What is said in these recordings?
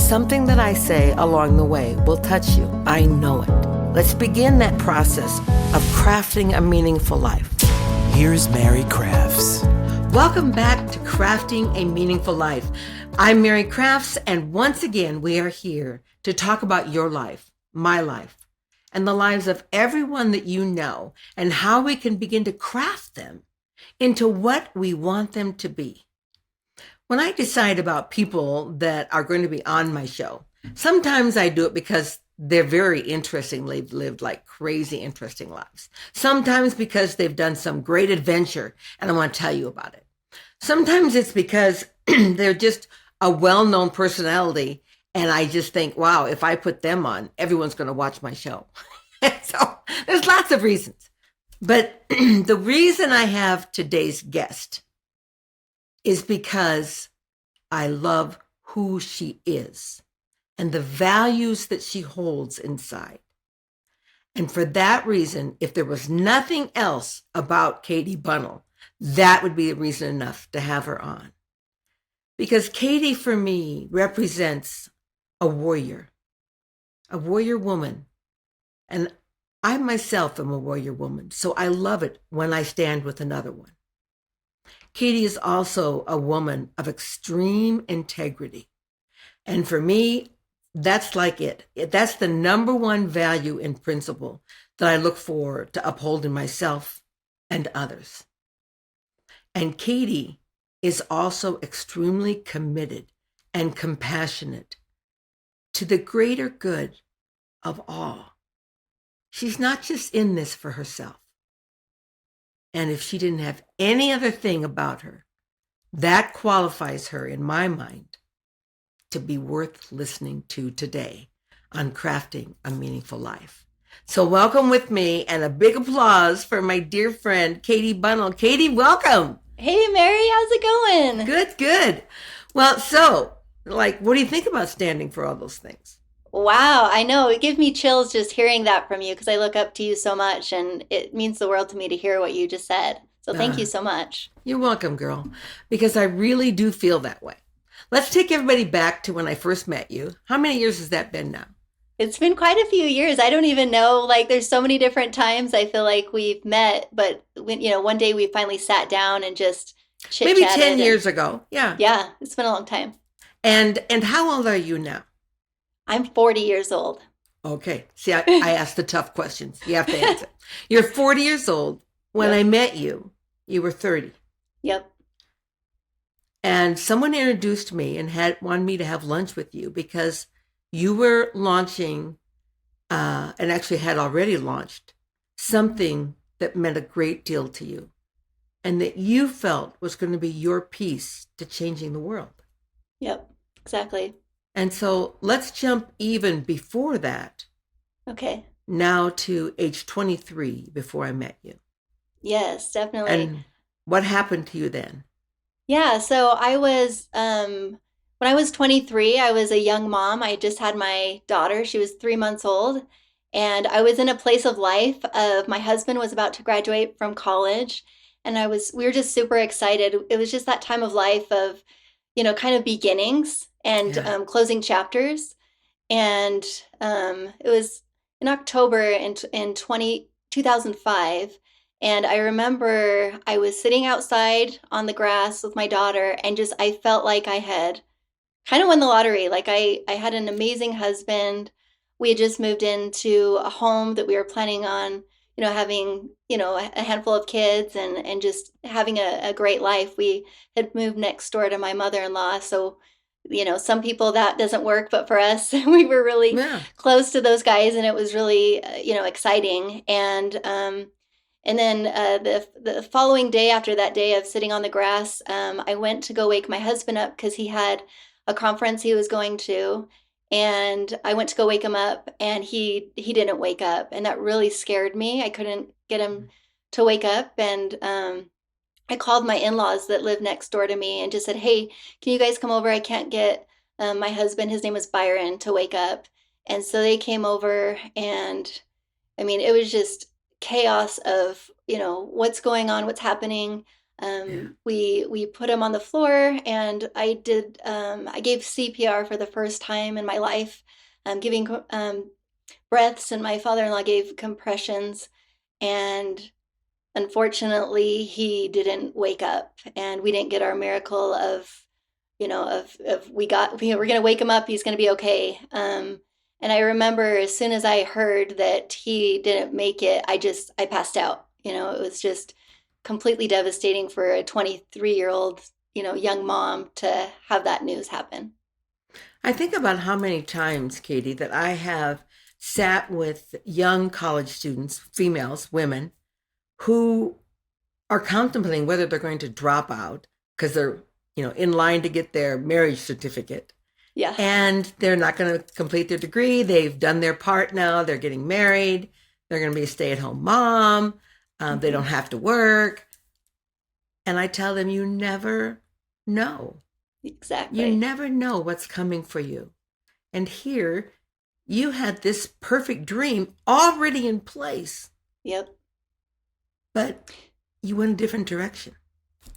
something that I say along the way will touch you. I know it. Let's begin that process of crafting a meaningful life. Here's Mary Crafts. Welcome back to Crafting a Meaningful Life. I'm Mary Crafts, and once again, we are here to talk about your life, my life, and the lives of everyone that you know, and how we can begin to craft them into what we want them to be. When I decide about people that are going to be on my show, sometimes I do it because they're very interesting. They've lived like crazy, interesting lives. Sometimes because they've done some great adventure and I want to tell you about it. Sometimes it's because they're just a well-known personality and I just think, wow, if I put them on, everyone's going to watch my show. So there's lots of reasons. But the reason I have today's guest is because I love who she is and the values that she holds inside. And for that reason, if there was nothing else about Katie Bunnell, that would be a reason enough to have her on. Because Katie, for me, represents a warrior woman. And I myself am a warrior woman, so I love it when I stand with another one. Katie is also a woman of extreme integrity. And for me, that's like it. That's the number one value and principle that I look for to uphold in myself and others. And Katie is also extremely committed and compassionate to the greater good of all. She's not just in this for herself. And if she didn't have any other thing about her, that qualifies her, in my mind, to be worth listening to today on Crafting a Meaningful Life. So welcome with me and a big applause for my dear friend, Katie Bunnell. Katie, welcome. Hey, Mary, how's it going? Good. Well, so, what do you think about standing for all those things? Wow, I know. It gives me chills just hearing that from you because I look up to you so much and it means the world to me to hear what you just said. So thank you so much. You're welcome, girl, because I really do feel that way. Let's take everybody back to when I first met you. How many years has that been now? It's been quite a few years. I don't even know. There's so many different times I feel like we've met, but one day we finally sat down and just chit-chatted. Maybe 10 years ago. Yeah. Yeah, it's been a long time. And how old are you now? I'm 40 years old. Okay. See, I asked the tough questions. You have to answer. You're 40 years old. When I met you, you were 30. Yep. And someone introduced me and wanted me to have lunch with you because you were launching, and actually had already launched, something that meant a great deal to you and that you felt was going to be your piece to changing the world. Yep, exactly. And so let's jump even before that. Okay. Now to age 23 before I met you. Yes, definitely. And what happened to you then? Yeah, so I was, when I was 23, I was a young mom. I just had my daughter. She was 3 months old. And I was in a place of life of my husband was about to graduate from college. And we were just super excited. It was just that time of life of, kind of beginnings and closing chapters. And it was in October in 2005. And I remember I was sitting outside on the grass with my daughter and I felt like I had kind of won the lottery. Like I had an amazing husband. We had just moved into a home that we were planning on, having, a handful of kids and just having a great life. We had moved next door to my mother-in-law. So, some people that doesn't work, but for us, we were really close to those guys and it was really, exciting. And then the following day after that day of sitting on the grass, I went to go wake my husband up because he had a conference he was going to. And I went to go wake him up and he didn't wake up. And that really scared me. I couldn't get him to wake up. And I called my in-laws that live next door to me and just said, hey, can you guys come over? I can't get my husband, his name was Byron, to wake up. And so they came over and it was just chaos of, what's going on, what's happening. Yeah. We put him on the floor, and I gave CPR for the first time in my life, giving breaths, and my father-in-law gave compressions, and unfortunately, he didn't wake up, and we didn't get our miracle of, of we're going to wake him up. He's going to be okay. And I remember as soon as I heard that he didn't make it, I passed out. It was just completely devastating for a 23-year-old, young mom to have that news happen. I think about how many times, Katie, that I have sat with young college students, females, women, who are contemplating whether they're going to drop out because they're, in line to get their marriage certificate. Yeah. And they're not going to complete their degree. They've done their part now. They're getting married. They're going to be a stay-at-home mom. They don't Hmm. have to work. And I tell them, you never know. You Exactly. never know what's coming for you. And here, you had this perfect dream already in place, Yep. but you went a different direction.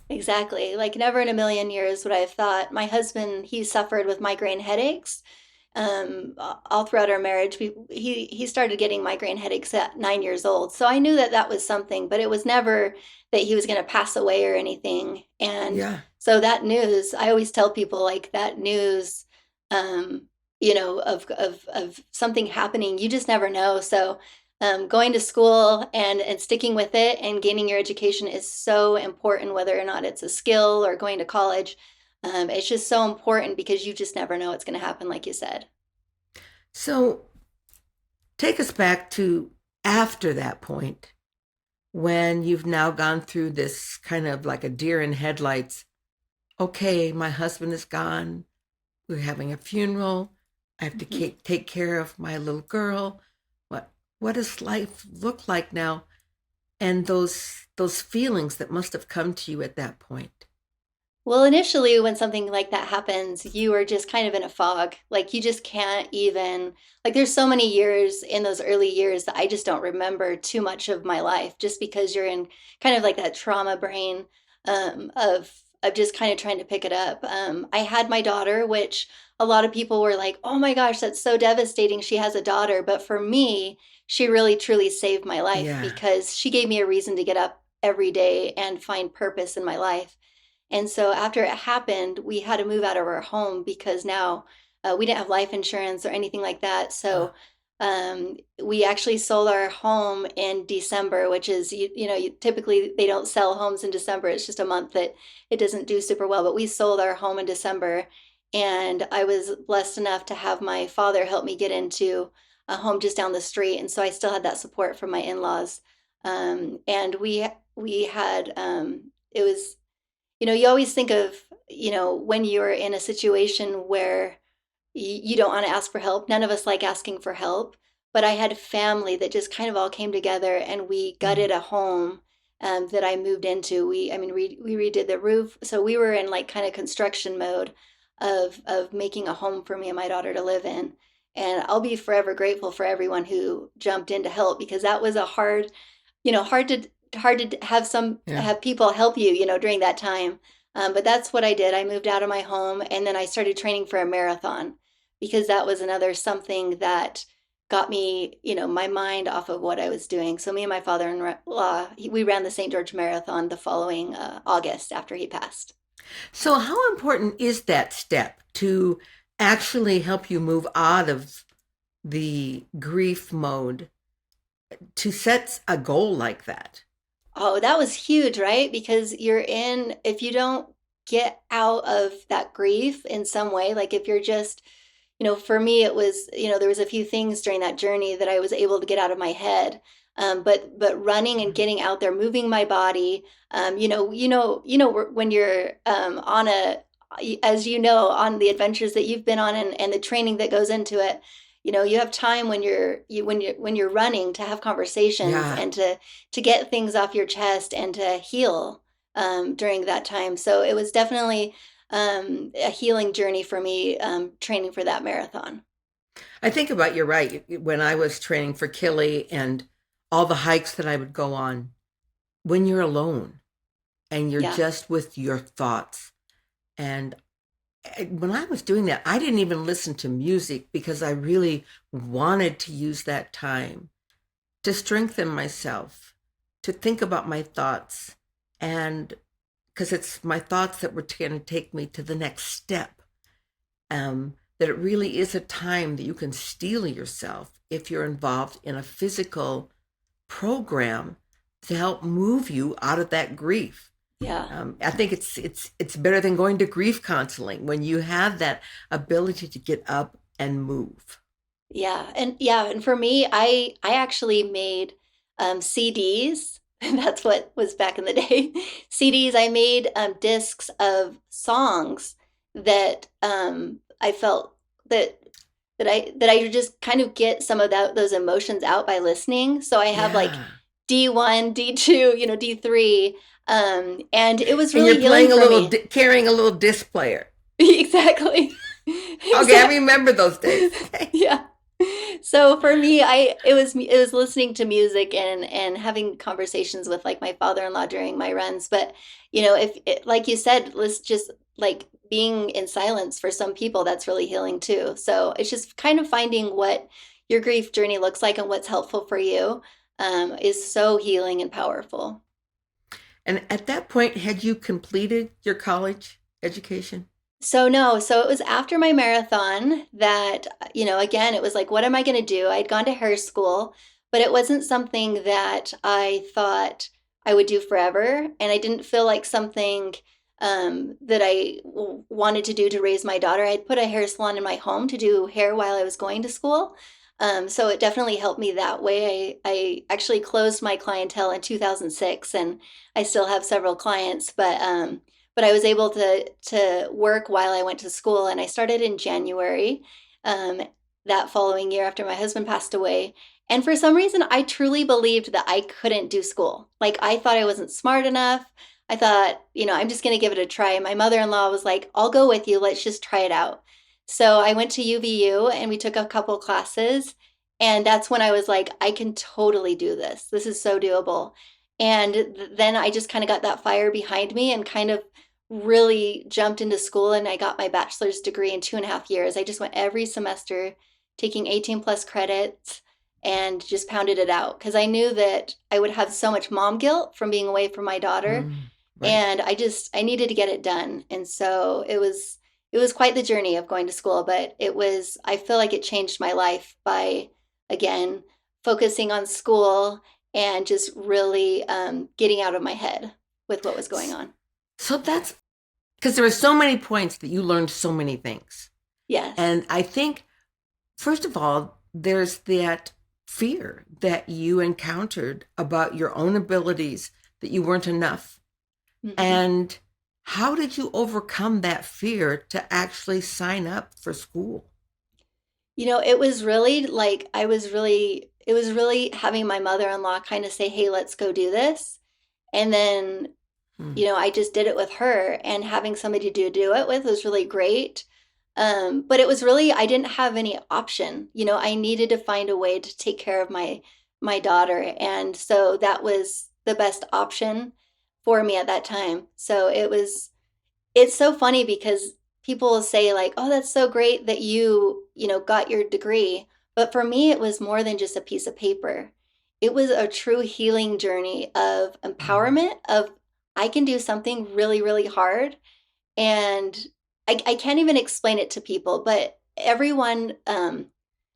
Exactly. Like never in a million years would I have thought. My husband, he suffered with migraine headaches. All throughout our marriage, he started getting migraine headaches at 9 years old. So I knew that that was something, but it was never that he was going to pass away or anything. And Yeah. so that news, I always tell people like that news, um, of something happening, you just never know. So going to school and sticking with it and gaining your education is so important, whether or not it's a skill or going to college. It's just so important because you just never know what's going to happen, like you said. So take us back to after that point when you've now gone through this kind of like a deer in headlights. Okay, my husband is gone. We're having a funeral. I have to Mhm. take care of my little girl. What does life look like now? And those feelings that must have come to you at that point. Well, initially, when something like that happens, you are just kind of in a fog. Like, you just can't even, like, there's so many years in those early years that I just don't remember too much of my life just because you're in kind of like that trauma brain of just kind of trying to pick it up. I had my daughter, which a lot of people were like, oh my gosh, that's so devastating. She has a daughter. But for me, she really truly saved my life Yeah. because she gave me a reason to get up every day and find purpose in my life. And so after it happened, we had to move out of our home because now we didn't have life insurance or anything like that. Uh, So we actually sold our home in December, which is, typically they don't sell homes in December. It's just a month that it doesn't do super well. But we sold our home in December. And I was blessed enough to have my father help me get into a home just down the street. And so I still had that support from my in-laws. And we had, it was, you always think of, when you're in a situation where you don't want to ask for help. None of us like asking for help, but I had family that just kind of all came together and we mm. gutted a home that I moved into. We redid the roof, so we were in like kind of construction mode of making a home for me and my daughter to live in. And I'll be forever grateful for everyone who jumped in to help because that was a hard, hard to Yeah. have people help you, during that time. But that's what I did. I moved out of my home and then I started training for a marathon because that was another something that got me, my mind off of what I was doing. So me and my father-in-law, we ran the St. George Marathon the following August after he passed. So how important is that step to actually help you move out of the grief mode to set a goal like that? Oh, that was huge, right? Because if you don't get out of that grief in some way, like if you're just, for me, it was, there was a few things during that journey that I was able to get out of my head. But running and getting out there, moving my body, when you're as on the adventures that you've been on and the training that goes into it, you have time when you're running to have conversations Yeah. and to get things off your chest and to heal during that time. So it was definitely a healing journey for me, training for that marathon. I think about you're right. When I was training for Killy and all the hikes that I would go on, when you're alone, and you're Yeah. just with your thoughts. And when I was doing that, I didn't even listen to music because I really wanted to use that time to strengthen myself, to think about my thoughts, and because it's my thoughts that were going to take me to the next step. That it really is a time that you can steel yourself if you're involved in a physical program to help move you out of that grief. Yeah. I think it's better than going to grief counseling when you have that ability to get up and move. And for me, I actually made CDs. That's what was back in the day. CDs. I made discs of songs that I felt that I would just kind of get some of those emotions out by listening. So I have like Yeah. D1, D2, D3, and it was And really you're healing playing a for little, me. carrying a little disc player. Exactly. Okay, I Exactly. remember those days. Okay. Yeah. So for me, it was listening to music and having conversations with like my father-in-law during my runs. But if it, like you said, let's just like being in silence for some people, that's really healing too. So it's just kind of finding what your grief journey looks like and what's helpful for you, is so healing and powerful. And at that point, had you completed your college education? So no, so it was after my marathon that, again, it was like, what am I going to do? I'd gone to hair school, but it wasn't something that I thought I would do forever. And I didn't feel like something that wanted to do to raise my daughter. I'd put a hair salon in my home to do hair while I was going to school. So it definitely helped me that way. I actually closed my clientele in 2006, and I still have several clients, but I was able to work while I went to school, and I started in January, um, that following year after my husband passed away. And for some reason, I truly believed that I couldn't do school. Like I thought I wasn't smart enough. I thought, I'm just going to give it a try. My mother-in-law was like, "I'll go with you. Let's just try it out." So I went to UVU and we took a couple classes. And that's when I was like, I can totally do this. This is so doable. And then I just kind of got that fire behind me and kind of really jumped into school, and I got my bachelor's degree in 2.5 years. I just went every semester taking 18 plus credits and just pounded it out because I knew that I would have so much mom guilt from being away from my daughter. Right. And I needed to get it done. And so it was quite the journey of going to school, but I feel like it changed my life by, again, focusing on school and just really getting out of my head with what was going on. So that's because there were so many points that you learned so many things. Yes. And I think, first of all, there's that fear that you encountered about your own abilities, that you weren't enough. Mhm. And how did you overcome that fear to actually sign up for school? It was really like it was really having my mother-in-law kind of say, "Hey, let's go do this." And then, Hmm. I just did it with her, and having somebody to do it with was really great. But it was really, I didn't have any option. I needed to find a way to take care of my daughter. And so that was the best option for me at that time. So it's so funny because people will say like, "Oh, that's so great that you got your degree." But for me, it was more than just a piece of paper. It was a true healing journey of empowerment of I can do something really, really hard. And I can't even explain it to people, but everyone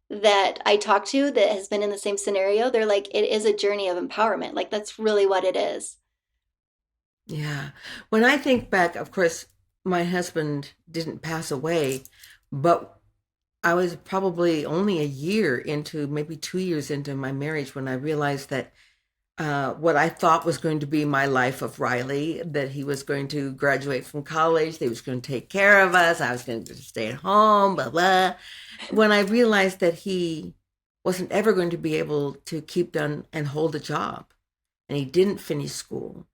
that I talk to that has been in the same scenario, they're like, it is a journey of empowerment. Like that's really what it is. Yeah. When I think back, of course, my husband didn't pass away, but I was probably only a year into, maybe 2 years into my marriage when I realized that what I thought was going to be my life of Riley, that he was going to graduate from college, that he was going to take care of us, I was going to stay at home, blah, blah. When I realized that he wasn't ever going to be able to keep down and hold a job, and he didn't finish school.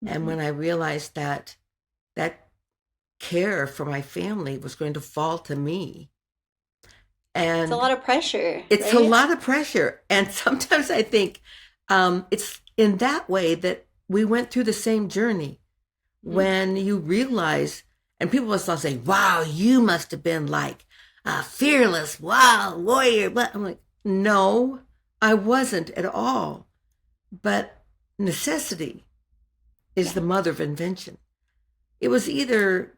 And Mhm. when I realized that that care for my family was going to fall to me, It's a and lot of pressure, it's a right? lot of pressure. And sometimes I think it's in that way that we went through the same journey. when you realize, and people must all say, wow, you must have been like a fearless, wow, warrior. But I'm like, no, I wasn't at all. But necessity is the mother of invention. It was either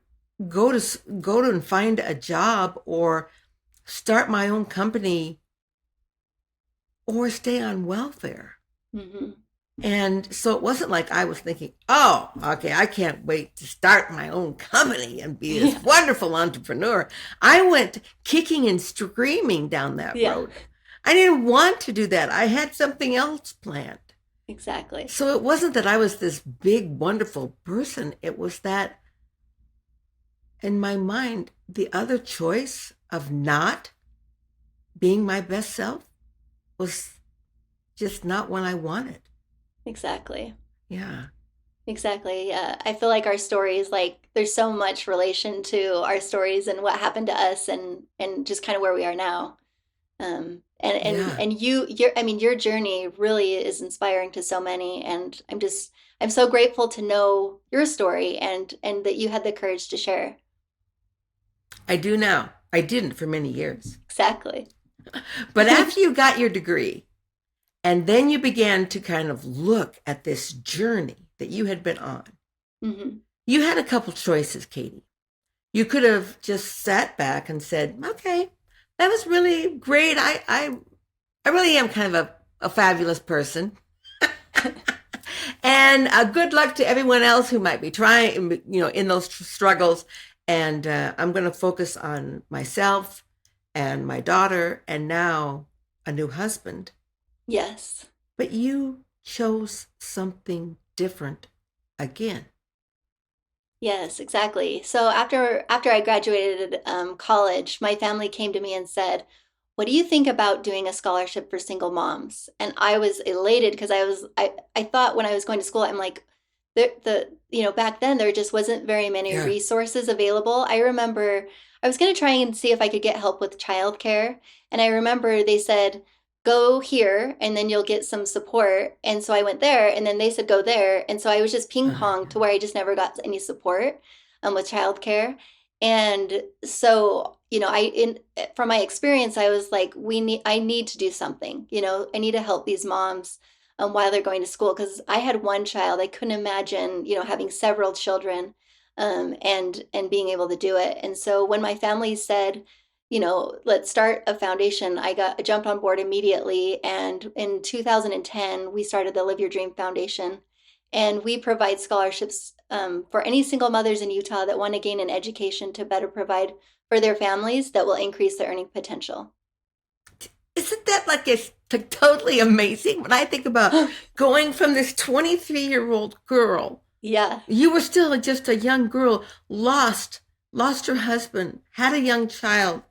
go to and find a job or start my own company or stay on welfare. Mm-hmm. And so it wasn't like I was thinking, oh, okay, I can't wait to start my own company and be this wonderful entrepreneur. I went kicking and screaming down that road. I didn't want to do that. I had something else planned. Exactly. So it wasn't that I was this big, wonderful person. It was that in my mind, the other choice of not being my best self was just not what I wanted. Exactly. Yeah. Exactly. I feel like our stories, like there's so much relation to our stories and what happened to us and just kind of where we are now. And your journey really is inspiring to so many, and I'm so grateful to know your story and that you had the courage to share. I do now. I didn't for many years. Exactly. But after you got your degree, and then you began to kind of look at this journey that you had been on, Mm-hmm. you had a couple choices, Katie. You could have just sat back and said, okay, that was really great. I really am kind of a fabulous person. And good luck to everyone else who might be trying, in those struggles. And I'm going to focus on myself and my daughter and now a new husband. Yes. But you chose something different again. Yes, exactly. So after I graduated college, my family came to me and said, "What do you think about doing a scholarship for single moms?" And I was elated because I thought when I was going to school, I'm like, back then there just wasn't very many resources available. I remember I was going to try and see if I could get help with childcare, and I remember they said, "Go here and then you'll get some support." And so I went there, and then they said go there, and so I was just ping pong to where I just never got any support with childcare. And so from my experience, I was like, I need to do something. I need to help these moms while they're going to school, because I had one child. I couldn't imagine having several children and being able to do it. And so when my family said, let's start a foundation, I jumped on board immediately. And in 2010, we started the Live Your Dream Foundation. And we provide scholarships for any single mothers in Utah that want to gain an education to better provide for their families that will increase their earning potential. Isn't that like it's totally amazing? When I think about going from this 23-year-old girl. Yeah. You were still just a young girl, lost her husband, had a young child.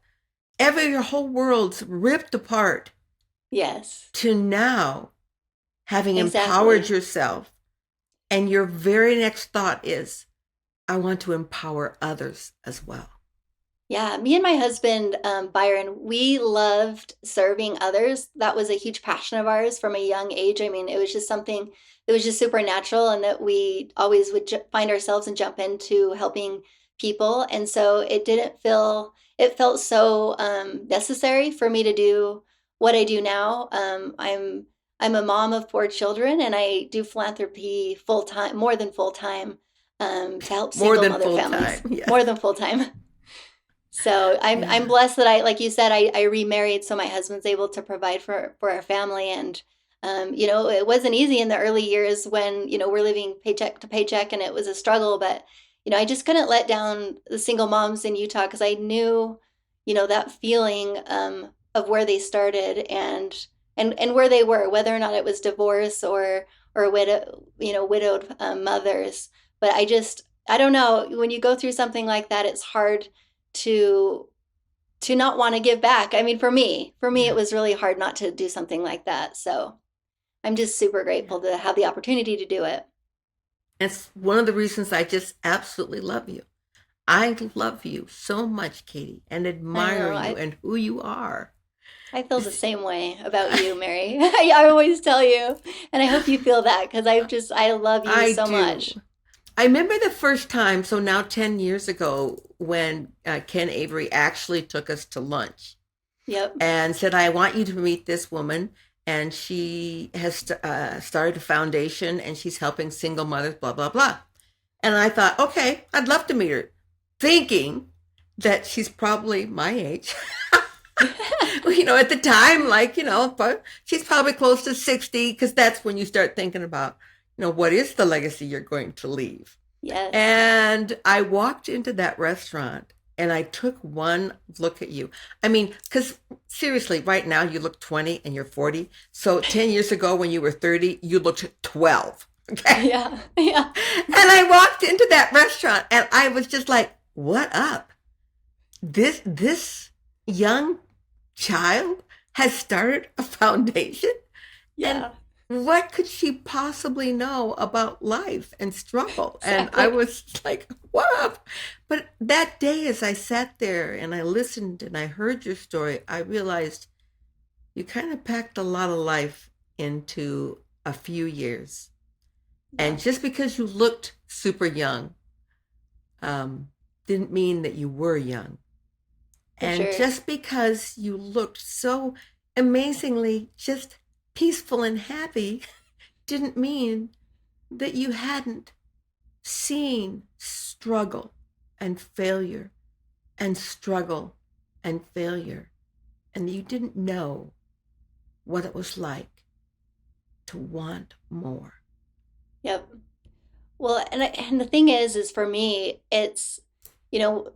Your whole world's ripped apart. Yes. To now having empowered yourself. And your very next thought is, I want to empower others as well. Yeah, me and my husband, Byron, we loved serving others. That was a huge passion of ours from a young age. I mean, it was just something that was just supernatural, and that we always would find ourselves and jump into helping people. And so it felt so necessary for me to do what I do now. I'm a mom of 4 children, and I do philanthropy full time, more than full time, to help single mother families. Yes. More than full time. So I'm blessed that like you said, I remarried, so my husband's able to provide for our family. And it wasn't easy in the early years when we're living paycheck to paycheck, and it was a struggle. But I just couldn't let down the single moms in Utah, because I knew that feeling of where they started and where they were, whether or not it was divorce or widowed mothers. But I don't know, when you go through something like that, it's hard to not want to give back. I mean, for me, it was really hard not to do something like that. So I'm just super grateful to have the opportunity to do it. It's one of the reasons I just absolutely love you. I love you so much, Katie, and admire you and who you are. I feel the same way about you, Mary. I always tell you, and I hope you feel that, because I love you so much. I remember the first time, so now 10 years ago, when Ken Avery actually took us to lunch Yep. and said, I want you to meet this woman. And she has started a foundation and she's helping single mothers, blah, blah, blah. And I thought, okay, I'd love to meet her, thinking that she's probably my age. At the time, but she's probably close to 60, because that's when you start thinking about, what is the legacy you're going to leave? Yes. And I walked into that restaurant and I took one look at you. I mean, because seriously, right now you look 20 and you're 40. So 10 years ago when you were 30, you looked 12. Okay. Yeah. Yeah. And I walked into that restaurant and I was just like, what up? This young child has started a foundation? Yeah. And what could she possibly know about life and struggle? Exactly. And I was like, what up? But that day, as I sat there and I listened and I heard your story, I realized you kind of packed a lot of life into a few years. Yeah. And just because you looked super young, didn't mean that you were young. And sure. just because you looked so amazingly just peaceful and happy didn't mean that you hadn't seen struggle and failure and struggle and failure. And you didn't know what it was like to want more. Yep. Well, and the thing is for me, it's,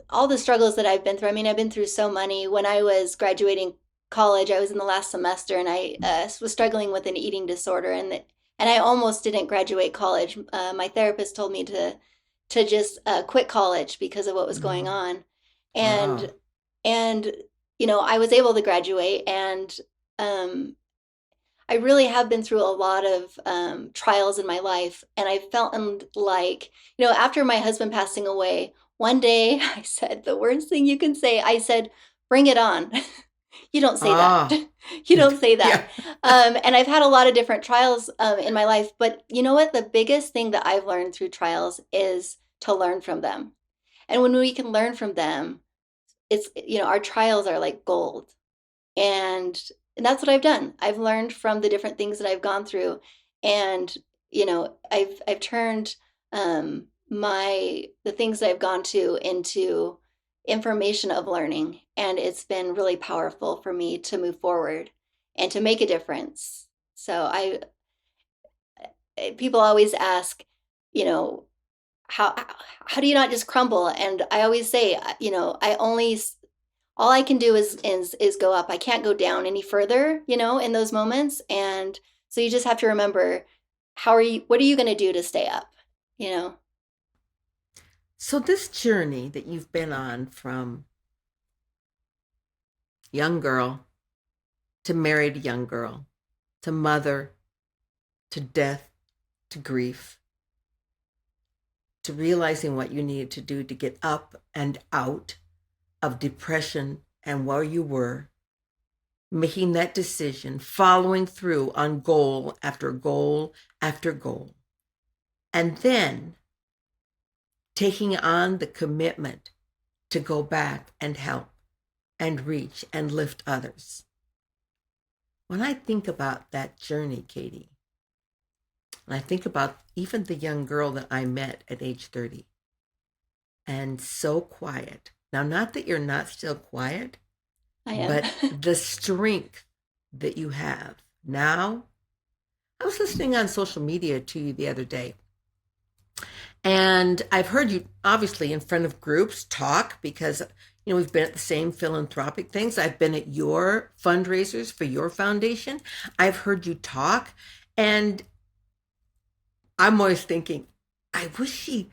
all the struggles that I've been through. I mean, I've been through so many. When I was graduating college, I was in the last semester, and I was struggling with an eating disorder, and I almost didn't graduate college. My therapist told me to just quit college because of what was going on, and Wow. and I was able to graduate, and I really have been through a lot of trials in my life, and I felt like, after my husband passing away, one day I said the worst thing you can say. I said, "Bring it on." You don't say that. Ah. You don't say Yeah. that. And I've had a lot of different trials in my life, but you know what? The biggest thing that I've learned through trials is to learn from them. And when we can learn from them, it's, our trials are like gold. And that's what I've done. I've learned from the different things that I've gone through, and I've turned the things that I've gone to into information of learning, and it's been really powerful for me to move forward and to make a difference. So people always ask, you know, how do you not just crumble? And I always say, all I can do is go up. I can't go down any further, in those moments. And so you just have to remember, what are you going to do to stay up? So this journey that you've been on from young girl to married young girl to mother to death to grief to realizing what you needed to do to get up and out of depression and where you were, making that decision, following through on goal after goal after goal, and then taking on the commitment to go back and help and reach and lift others. When I think about that journey, Katie, and I think about even the young girl that I met at age 30, and so quiet. Now, not that you're not still quiet, I am. but the strength that you have now. I was listening on social media to you the other day, and I've heard you obviously in front of groups talk because, we've been at the same philanthropic things. I've been at your fundraisers for your foundation. I've heard you talk, and I'm always thinking, I wish she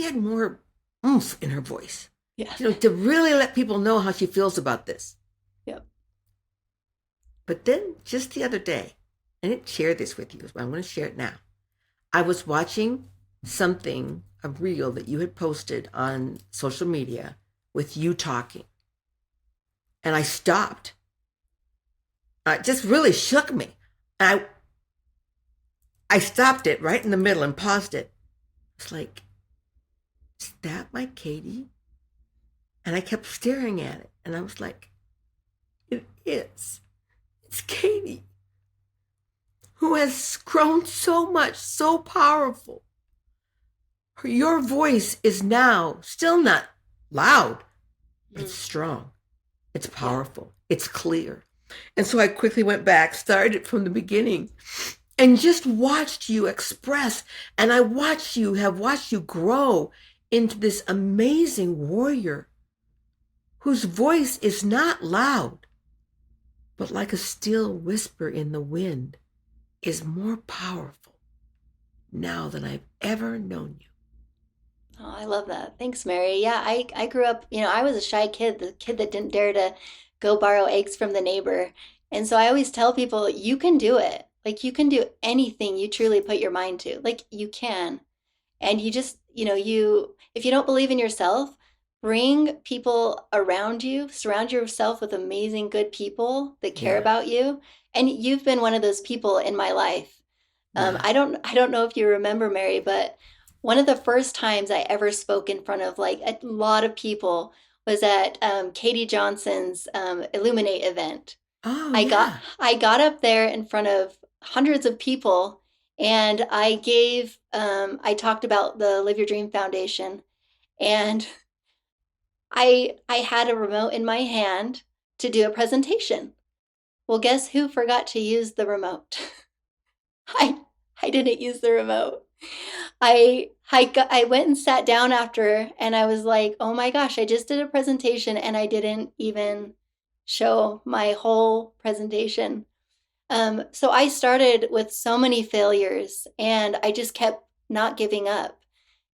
had more oomph in her voice. Yeah. To really let people know how she feels about this. Yep. But then just the other day, I didn't share this with you, but I'm going to share it now. I was watching something, a reel that you had posted on social media with you talking. And I stopped. It just really shook me. And I stopped it right in the middle and paused it. It's like, is that my Katie? And I kept staring at it. And I was like, it is. It's Katie, who has grown so much, so powerful. Your voice is now still not loud, but it's strong. It's powerful. It's clear. And so I quickly went back, started from the beginning, and just watched you express. And I have watched you grow into this amazing warrior whose voice is not loud, but like a still whisper in the wind, is more powerful now than I've ever known you. Oh, I love that. Thanks, Mary. Yeah, I grew up, I was a shy kid, the kid that didn't dare to go borrow eggs from the neighbor. And so I always tell people, you can do it. Like you can do anything you truly put your mind to. Like you can. And you just, if you don't believe in yourself, bring people around you, surround yourself with amazing, good people that care Yeah. about you. And you've been one of those people in my life. Yeah. I don't know if you remember, Mary, but one of the first times I ever spoke in front of like a lot of people was at Katie Johnson's Illuminate event. Oh, I got yeah. I got up there in front of hundreds of people, and I talked about the Live Your Dream Foundation, and I had a remote in my hand to do a presentation. Well, guess who forgot to use the remote? I I didn't use the remote. I went and sat down after, and I was like, "Oh my gosh, I just did a presentation and I didn't even show my whole presentation." So I started with so many failures, and I just kept not giving up.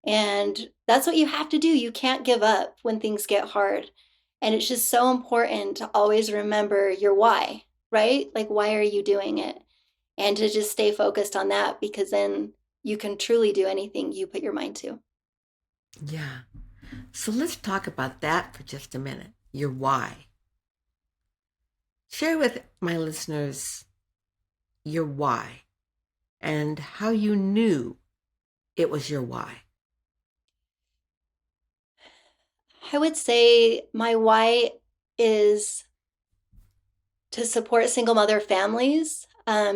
And that's what you have to do. You can't give up when things get hard. And it's just so important to always remember your why, right? Like, why are you doing it? And to just stay focused on that, because then you can truly do anything you put your mind to. Yeah. So let's talk about that for just a minute. Your why. Share with my listeners your why and how you knew it was your why. I would say my why is to support single mother families,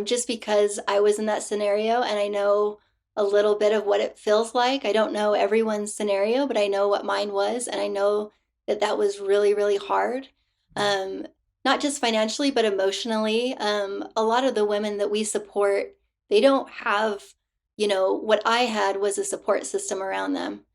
just because I was in that scenario and I know a little bit of what it feels like. I don't know everyone's scenario, but I know what mine was, and I know that that was really, really hard. Um, Not just financially, but emotionally. A lot of the women that we support, they don't have, what I had was a support system around them.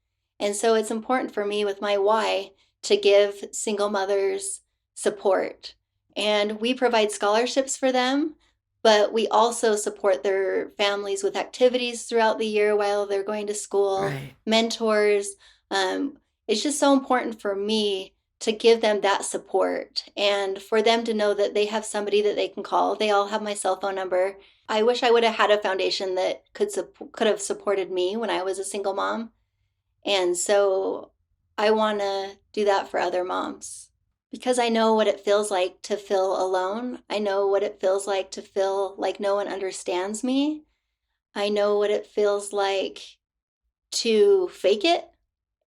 And so it's important for me with my why to give single mothers support. And we provide scholarships for them, but we also support their families with activities throughout the year while they're going to school, Right. mentors. It's just so important for me to give them that support and for them to know that they have somebody that they can call. They all have my cell phone number. I wish I would have had a foundation that could have supported me when I was a single mom. And so I want to do that for other moms because I know what it feels like to feel alone. I know what it feels like to feel like no one understands me. I know what it feels like to fake it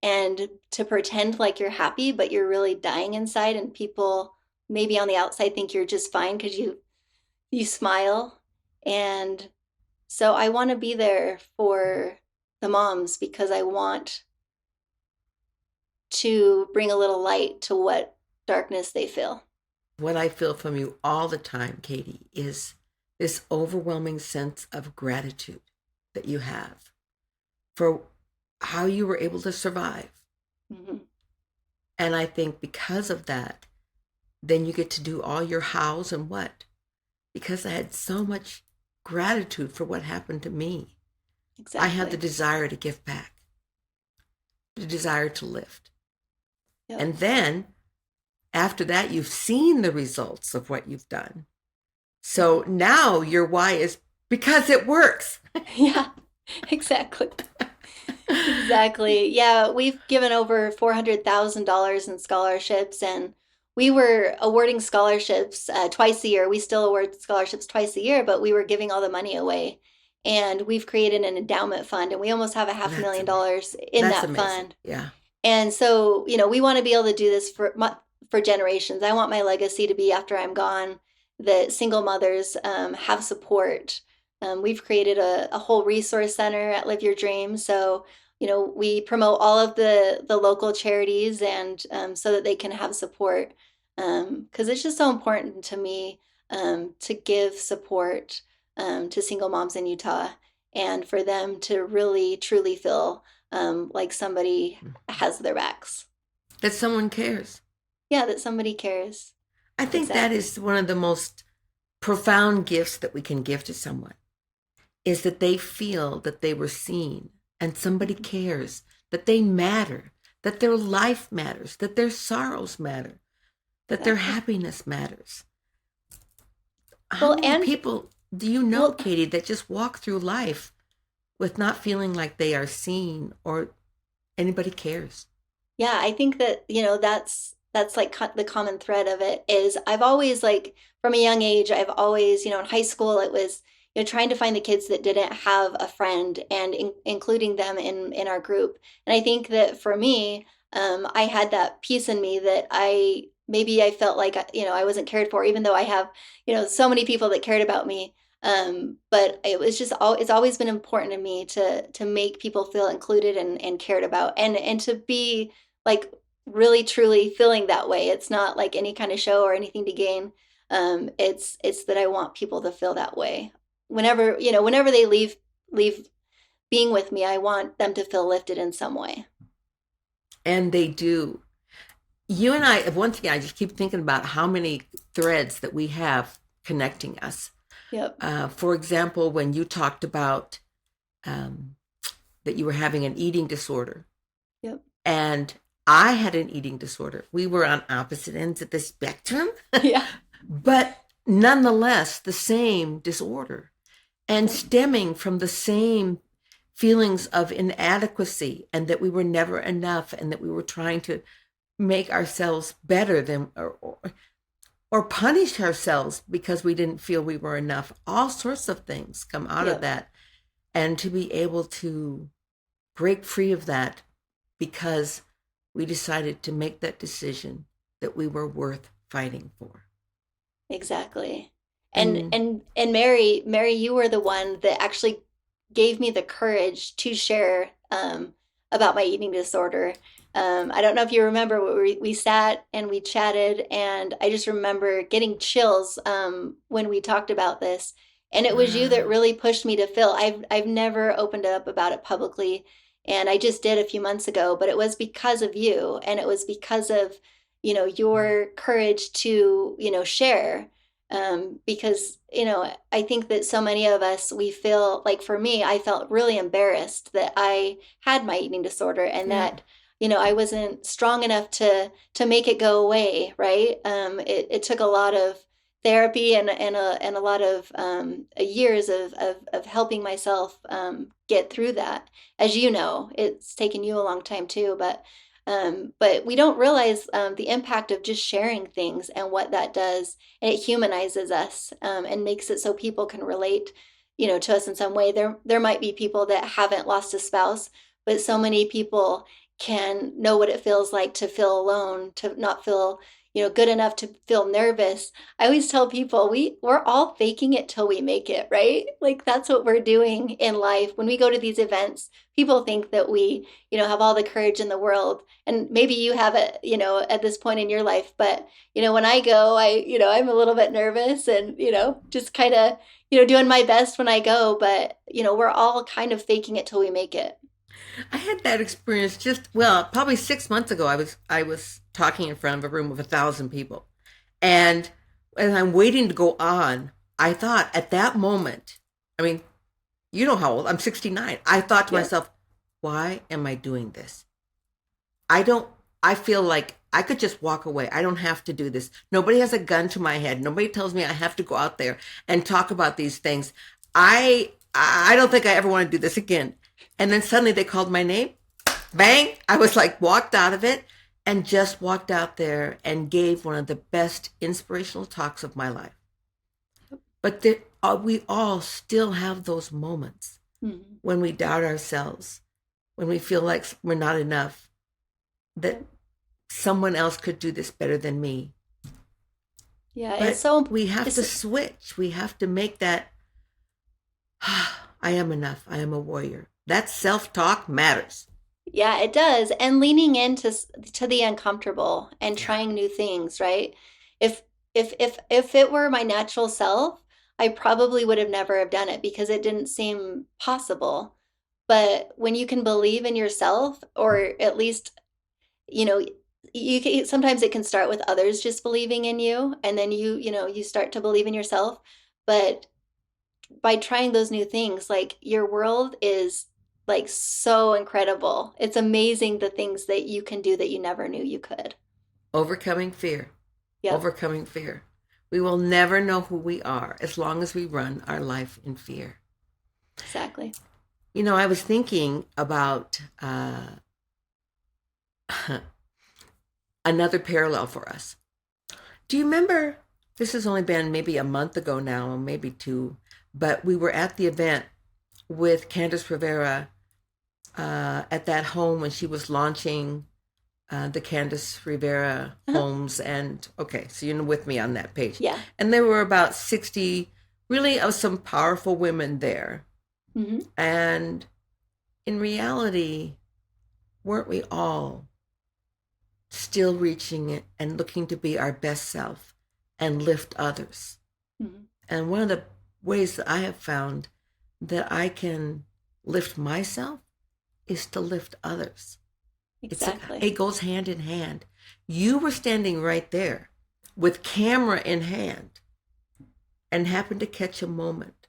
and to pretend like you're happy, but you're really dying inside, and people maybe on the outside think you're just fine because you smile. And so I want to be there for the moms because I want to bring a little light to what darkness they feel. What I feel from you all the time, Katie, is this overwhelming sense of gratitude that you have for how you were able to survive. Mm-hmm. And I think because of that, then you get to do all your hows and what. Because I had so much gratitude for what happened to me. Exactly. I had the desire to give back, the desire to lift. Yep. And then after that, you've seen the results of what you've done. So now your why is because it works. Yeah, exactly. Exactly. Yeah, we've given over $400,000 in scholarships, and we were awarding scholarships twice a year. We still award scholarships twice a year, but we were giving all the money away. and we've created an endowment fund, and we almost have a half a That's million amazing. dollars in That's that amazing. fund. Yeah. And so, we want to be able to do this for generations. I want my legacy to be after I'm gone that single mothers have support. We've created a whole resource center at Live Your Dream. So, we promote all of the local charities and so that they can have support. Because it's just so important to me to give support to single moms in Utah and for them to really, truly feel like somebody has their backs. That someone cares. Yeah, that somebody cares. I think that Exactly. is one of the most profound gifts that we can give to someone is that they feel that they were seen and somebody Mhm. cares, that they matter, that their life matters, that their sorrows matter, that their Exactly. happiness matters. How Well, many and people do you know, well, Katie, that just walk through life with not feeling like they are seen or anybody cares? yeah, I think that, that's like the common thread of it is I've always like from a young age, I've always, in high school it was, trying to find the kids that didn't have a friend and including them in our group. And I think that for me, I had that piece in me that I felt like, I wasn't cared for, even though I have, so many people that cared about me. But it was just it's always been important to me to make people feel included and cared about and to be like really truly feeling that way. It's not like any kind of show or anything to gain. It's that I want people to feel that way. Whenever they leave being with me, I want them to feel lifted in some way. And they do. You and I, one thing I just keep thinking about how many threads that we have connecting us. Yep. For example, when you talked about um, that you were having an eating disorder, Yep. and I had an eating disorder. We were on opposite ends of the spectrum, Yeah. but nonetheless, the same disorder and Yep. stemming from the same feelings of inadequacy and that we were never enough and that we were trying to make ourselves better than or punish ourselves because we didn't feel we were enough. All sorts of things come out of Yep. that. And to be able to break free of that because we decided to make that decision that we were worth fighting for. Exactly. And And and and Mary, you were the one that actually gave me the courage to share about my eating disorder. I don't know if you remember, but we sat and we chatted, and I just remember getting chills when we talked about this. And it was you that wow. really pushed me to fill. I've never opened up about it publicly, and I just did a few months ago, but it was because of you, and it was because of, your courage to, share. Because, I think that so many of us, we feel like for me, I felt really embarrassed that I had my eating disorder and Yeah. that, I wasn't strong enough to make it go away, right? It took a lot of therapy and a lot of years of helping myself get through that. As you know, it's taken you a long time too, but we don't realize the impact of just sharing things and what that does, and it humanizes us and makes it so people can relate, to us in some way. There might be people that haven't lost a spouse, but so many people can know what it feels like to feel alone, to not feel, good enough, to feel nervous. I always tell people we're all faking it till we make it, right? Like that's what we're doing in life. When we go to these events, people think that we, have all the courage in the world, and maybe you have it, at this point in your life. But when I go, I'm a little bit nervous and just kind of doing my best when I go. But we're all kind of faking it till we make it. I had that experience just well, probably 6 months ago. I was talking in front of a room of 1,000 people, and as I'm waiting to go on, I thought at that moment, I mean, you know how old I'm 69. I thought to Yep. myself, why am I doing this? I don't. I feel like I could just walk away. I don't have to do this. Nobody has a gun to my head. Nobody tells me I have to go out there and talk about these things. I don't think I ever want to do this again. And then suddenly they called my name. Bang! I was like walked out of it and just walked out there and gave one of the best inspirational talks of my life. But we all still have those moments when we doubt ourselves, when we feel like we're not enough, that someone else could do this better than me. Yeah, But it's so we have to switch. We have to make that, I am enough. I am a warrior. That self-talk matters. yeah, it does. And leaning into to the uncomfortable and Yeah. trying new things, right? If if it were my natural self, I probably would have never have done it because it didn't seem possible. But when you can believe in yourself, or at least, you know, you can, sometimes it can start with others just believing in you, and then you start to believe in yourself. But by trying those new things, like your world is like so incredible. It's amazing the things that you can do that you never knew you could. Overcoming fear. Yep, Overcoming fear. We will never know who we are as long as we run our life in fear. exactly. I was thinking about another parallel for us. Do you remember? This has only been maybe a month ago now, or maybe two, but we were at the event with Candace Rivera at that home when she was launching the Candace Rivera Uh-huh. homes. And okay, so you're with me on that page. Yeah. And there were about 60 really of some powerful women there. Hmm. And in reality, weren't we all still reaching it and looking to be our best self and lift others? Hmm. And one of the ways that I have found that I can lift myself is to lift others. Exactly. It goes hand in hand. You were standing right there with camera in hand and happened to catch a moment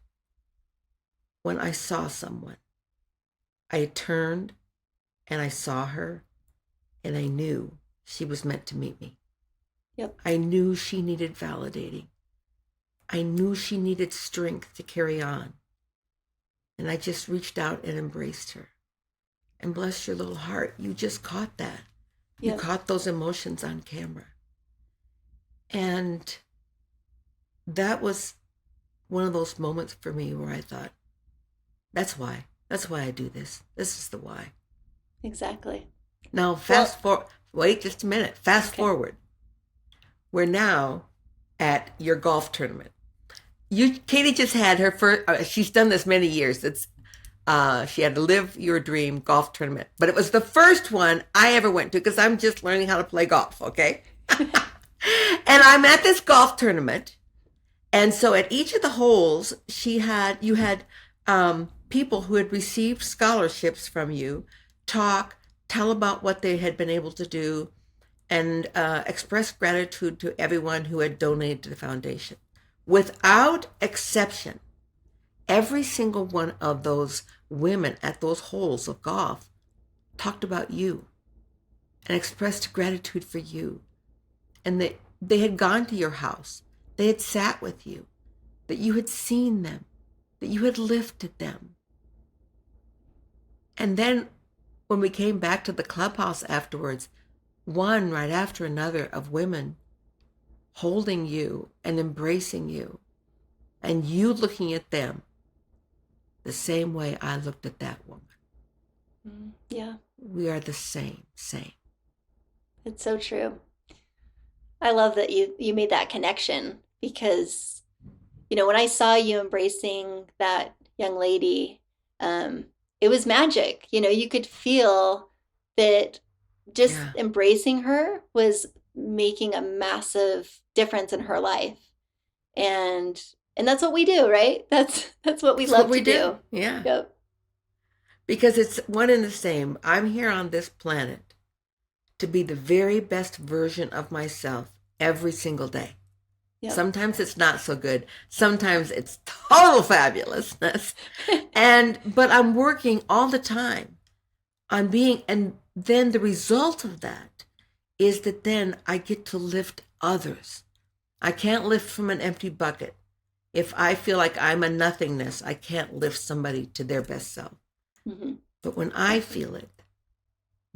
when I saw someone. I turned and I saw her and I knew she was meant to meet me. Yep. I knew she needed validating. I knew she needed strength to carry on. And I just reached out and embraced her. And bless your little heart, you just caught that. You Yep. caught those emotions on camera. And that was one of those moments for me where I thought, that's why. That's why I do this. This is the why. Exactly. Now, wait just a minute. Fast Okay. forward. We're now at your golf tournament. Katie just had her first, she's done this many years. She had to Live Your Dream golf tournament, but it was the first one I ever went to because I'm just learning how to play golf, okay? And I'm at this golf tournament, and so at each of the holes, you had people who had received scholarships from you tell about what they had been able to do, and express gratitude to everyone who had donated to the foundation. Without exception, every single one of those women at those holes of golf talked about you and expressed gratitude for you. And they had gone to your house. They had sat with you, that you had seen them, that you had lifted them. And then when we came back to the clubhouse afterwards, one right after another of women holding you and embracing you, and you looking at them the same way I looked at that woman. Yeah. We are the same. It's so true. I love that you made that connection because, when I saw you embracing that young lady, it was magic. You could feel that just Yeah. embracing her was making a massive difference in her life. And that's what we do, right? That's what we That's love what we to do. do. Yeah. Yep. Because it's one and the same. I'm here on this planet to be the very best version of myself every single day. Yep. Sometimes it's not so good. Sometimes it's total fabulousness. But I'm working all the time on being, and then the result of that is that then I get to lift others. I can't lift from an empty bucket. If I feel like I'm a nothingness, I can't lift somebody to their best self. Mm-hmm. But when I feel it,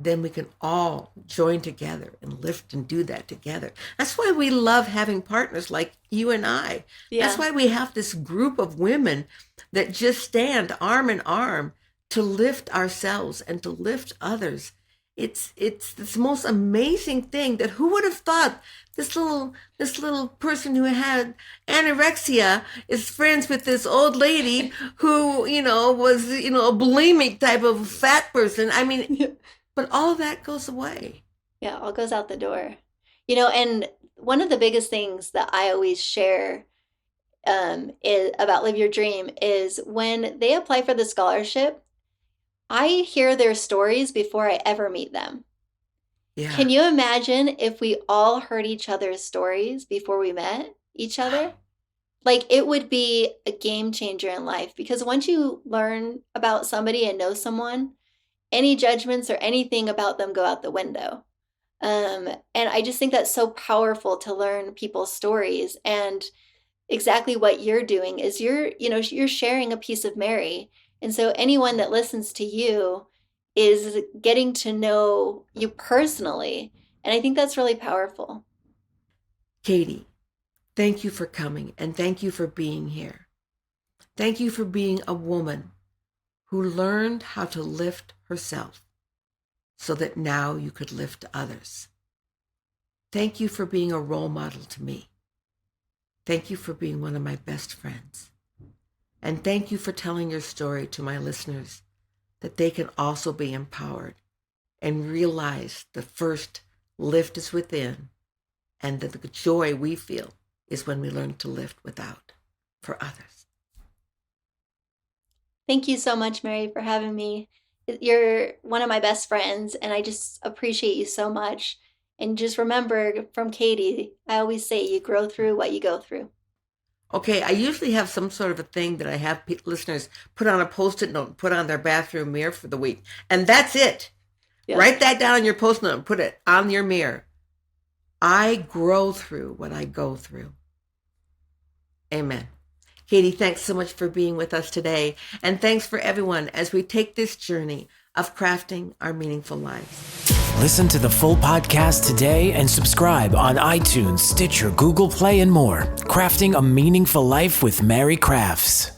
then we can all join together and lift and do that together. That's why we love having partners like you and I. Yeah. That's why we have this group of women that just stand arm in arm to lift ourselves and to lift others. It's this most amazing thing that who would have thought this little person who had anorexia is friends with this old lady who, was, a bulimic type of fat person. I mean, but all of that goes away. Yeah, all goes out the door. And one of the biggest things that I always share is about Live Your Dream is when they apply for the scholarship, I hear their stories before I ever meet them. Yeah. Can you imagine if we all heard each other's stories before we met each other? Like, it would be a game changer in life, because once you learn about somebody and know someone, any judgments or anything about them go out the window. And I just think that's so powerful to learn people's stories. And exactly what you're doing is you're sharing a piece of Mary. And so anyone that listens to you is getting to know you personally. And I think that's really powerful. Katie, thank you for coming, and thank you for being here. Thank you for being a woman who learned how to lift herself so that now you could lift others. Thank you for being a role model to me. Thank you for being one of my best friends. And thank you for telling your story to my listeners, that they can also be empowered and realize the first lift is within, and that the joy we feel is when we learn to lift without for others. Thank you so much, Mary, for having me. You're one of my best friends, and I just appreciate you so much. And just remember from Katie, I always say you grow through what you go through. Okay, I usually have some sort of a thing that I have listeners put on a Post-it note and put on their bathroom mirror for the week. And that's it. Yeah. Write that down on your Post-it note and put it on your mirror. I grow through what I go through. Amen. Katie, thanks so much for being with us today. And thanks for everyone as we take this journey of crafting our meaningful lives. Listen to the full podcast today and subscribe on iTunes, Stitcher, Google Play, and more. Crafting a Meaningful Life with Mary Crafts.